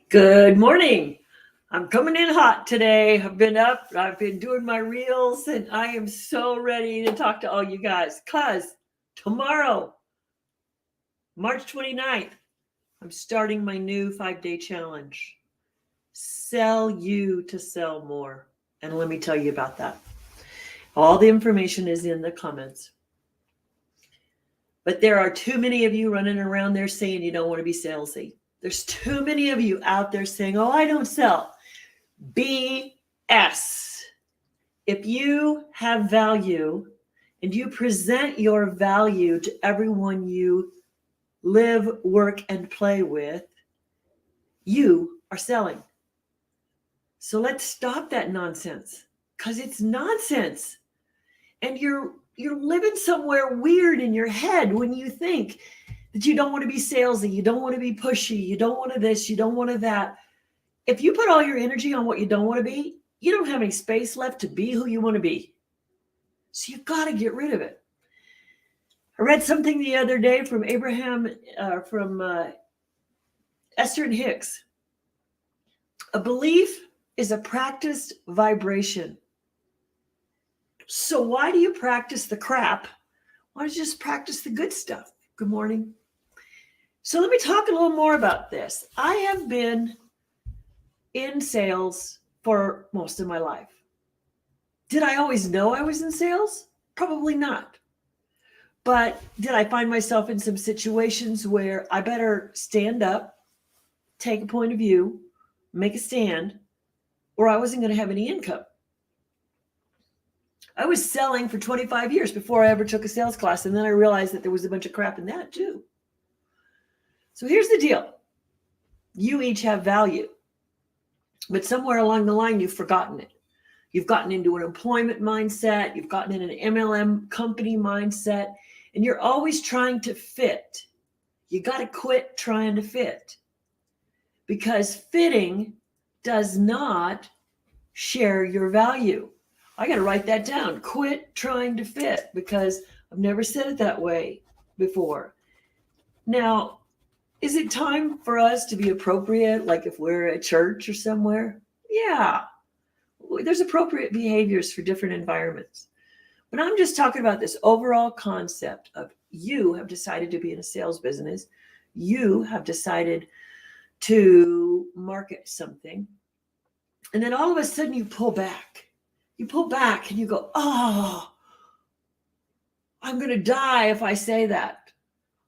Good morning. I'm coming in hot today. I've been up, I've been doing my reels, and I am so ready to talk to all you guys because tomorrow, March 29th, I'm starting my new 5-day challenge. Sell you to sell more. And let me tell you about that. All the information is in the comments. But there are too many of you running around there saying you don't want to be salesy. There's too many of you out there saying, oh, I don't sell. BS. If you have value and you present your value to everyone you live, work, and play with, you are selling. So let's stop that nonsense because it's nonsense. And you're living somewhere weird in your head when you think that you don't want to be salesy, you don't want to be pushy, you don't want to this, you don't want to that. If you put all your energy on what you don't want to be, you don't have any space left to be who you want to be. So you've got to get rid of it. I read something the other day from Esther and Hicks. A belief is a practiced vibration. So why do you practice the crap? Why don't you just practice the good stuff? Good morning. So let me talk a little more about this. I have been in sales for most of my life. Did I always know I was in sales? Probably not. But did I find myself in some situations where I better stand up, take a point of view, make a stand, or I wasn't going to have any income? I was selling for 25 years before I ever took a sales class, and then I realized that there was a bunch of crap in that too. So here's the deal. You each have value, but somewhere along the line, you've forgotten it. You've gotten into an employment mindset. You've gotten in an MLM company mindset, and you're always trying to fit. You got to quit trying to fit because fitting does not share your value. I got to write that down. Quit trying to fit because I've never said it that way before. Now, is it time for us to be appropriate? Like if we're at church or somewhere? Yeah, there's appropriate behaviors for different environments. But I'm just talking about this overall concept of you have decided to be in a sales business. You have decided to market something. And then all of a sudden you pull back. You pull back and you go, oh, I'm going to die if I say that.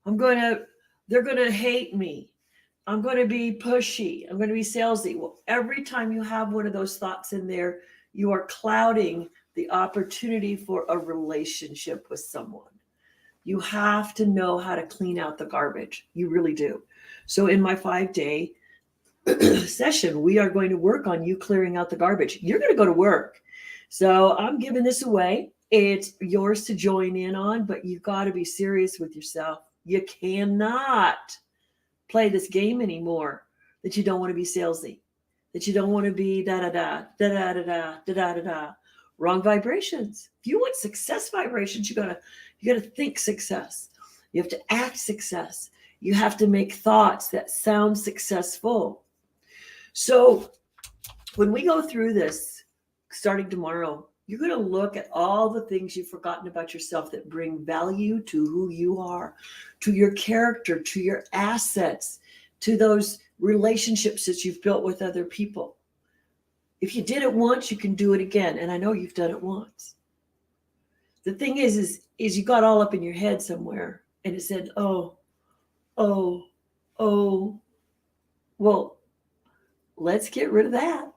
They're going to hate me. I'm going to be pushy. I'm going to be salesy. Well, every time you have one of those thoughts in there, you are clouding the opportunity for a relationship with someone. You have to know how to clean out the garbage. You really do. So in my 5-day session, we are going to work on you clearing out the garbage. You're going to go to work. So I'm giving this away. It's yours to join in on, but you've got to be serious with yourself. You cannot play this game anymore that you don't want to be salesy, that you don't want to be da-da-da, da-da-da-da, da-da-da-da. Wrong vibrations. If you want success vibrations, you gotta think success. You have to act success. You have to make thoughts that sound successful. So when we go through this, starting tomorrow, you're going to look at all the things you've forgotten about yourself that bring value to who you are, to your character, to your assets, to those relationships that you've built with other people. If you did it once, you can do it again. And I know you've done it once. The thing is you got all up in your head somewhere and it said, oh, well, let's get rid of that.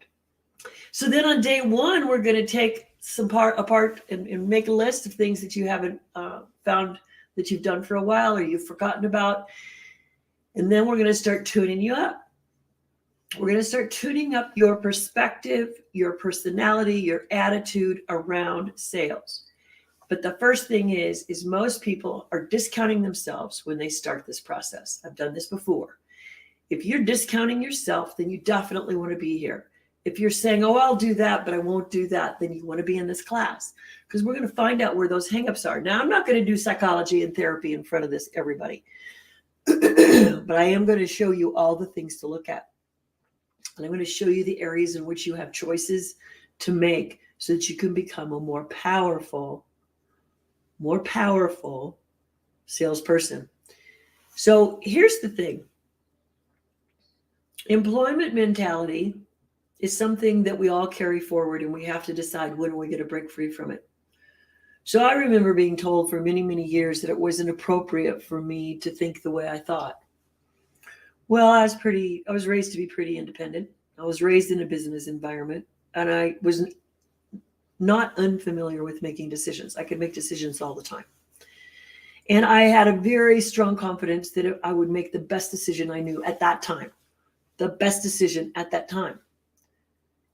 So then on day one, we're going to take some apart and make a list of things that you haven't found that you've done for a while or you've forgotten about. And then we're going to start tuning you up. We're going to start tuning up your perspective, your personality, your attitude around sales. But the first thing is most people are discounting themselves when they start this process. I've done this before. If you're discounting yourself, then you definitely want to be here. If you're saying, oh, I'll do that, but I won't do that, then you want to be in this class because we're going to find out where those hangups are. Now, I'm not going to do psychology and therapy in front of everybody, but I am going to show you all the things to look at. And I'm going to show you the areas in which you have choices to make so that you can become a more powerful salesperson. So here's the thing. Employment mentality is something that we all carry forward, and we have to decide when are we going to break free from it. So I remember being told for many, many years that it wasn't appropriate for me to think the way I thought. Well, I was raised to be pretty independent. I was raised in a business environment, and I was not unfamiliar with making decisions. I could make decisions all the time. And I had a very strong confidence that I would make the best decision I knew at that time, the best decision at that time.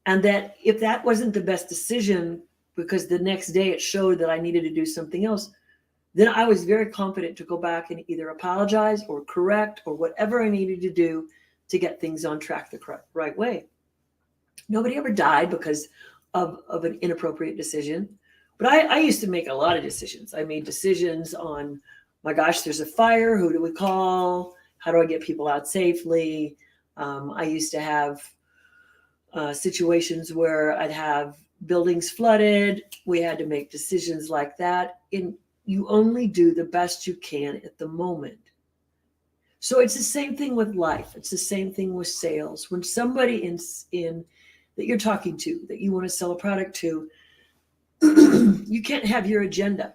And that if that wasn't the best decision, because the next day it showed that I needed to do something else, then I was very confident to go back and either apologize or correct or whatever I needed to do to get things on track the right way. Nobody ever died because of an inappropriate decision. But I used to make a lot of decisions. I made decisions on, my gosh, there's a fire. Who do we call? How do I get people out safely? I used to have situations where I'd have buildings flooded. We had to make decisions like that. You only do the best you can at the moment. So it's the same thing with life. It's the same thing with sales. When somebody in that you're talking to, that you want to sell a product to, you can't have your agenda.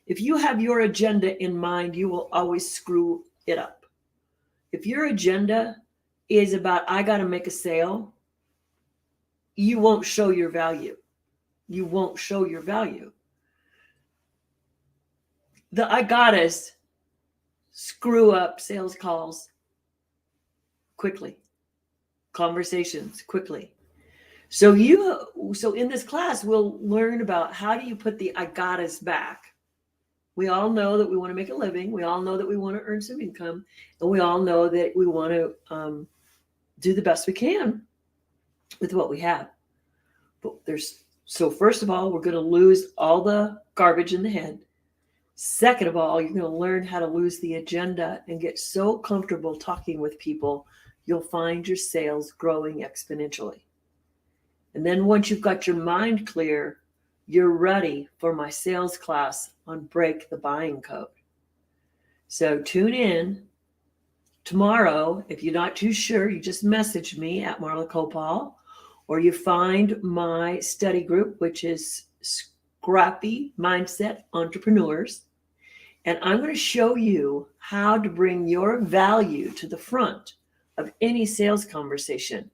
If you have your agenda in mind, you will always screw it up. If your agenda is about, I got to make a sale, you won't show your value. You won't show your value. The I gotta's screw up sales calls quickly, conversations quickly. So in this class, we'll learn about how do you put the I gotta's back. We all know that we want to make a living. We all know that we want to earn some income. And we all know that we want to do the best we can with what we have. But so first of all, we're going to lose all the garbage in the head. Second of all, you're going to learn how to lose the agenda and get so comfortable talking with people, you'll find your sales growing exponentially. And then once you've got your mind clear, you're ready for my sales class on Break the Buying Code. So tune in tomorrow. If you're not too sure, you just message me at Marla Copal, or you find my study group, which is Scrappy Mindset Entrepreneurs. And I'm going to show you how to bring your value to the front of any sales conversation.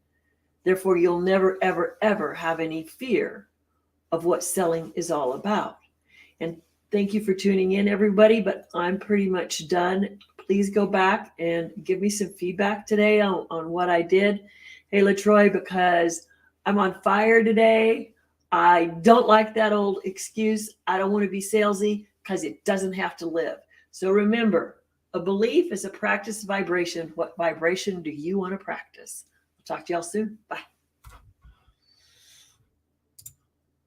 Therefore, you'll never, ever, ever have any fear of what selling is all about. And thank you for tuning in, everybody, but I'm pretty much done. Please go back and give me some feedback today on what I did. Hey, LaTroy, because I'm on fire today. I don't like that old excuse. I don't want to be salesy, because it doesn't have to live. So remember, a belief is a practice vibration. What vibration do you want to practice? I'll talk to y'all soon. Bye.